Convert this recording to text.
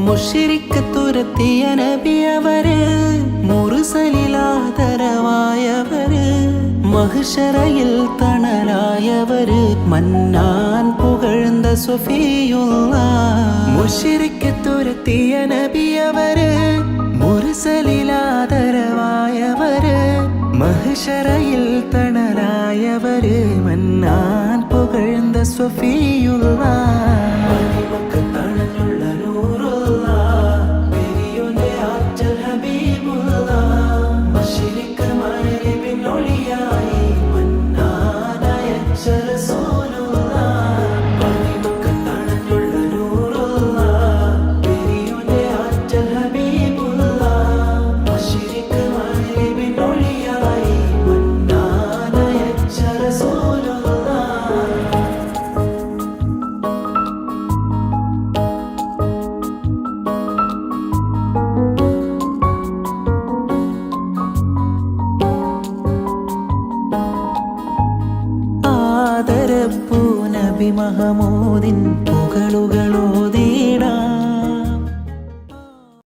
മുശ്രിക്ക് തുരത്തിയ നബിയവര്, മുർസലിലാദരവായവര്, മഹ്ശറയിൽ തണലായവര്, മന്നാൻ പുകഴ്ന്ന സ്വഫിയുള്ളാഹ്. മുശ്രിക്ക് തുരത്തിയ നബിയവര്, മുർസലിലാദരവായവര്, മഹ്ശറയിൽ തണലായവര്, മന്നാൻ പുകഴ്ന്ന സ്വഫിയുള്ളാഹ്. ആദരപ്പൂ നബി മഹമൂദിൻ പുകളുകളോതിടാം.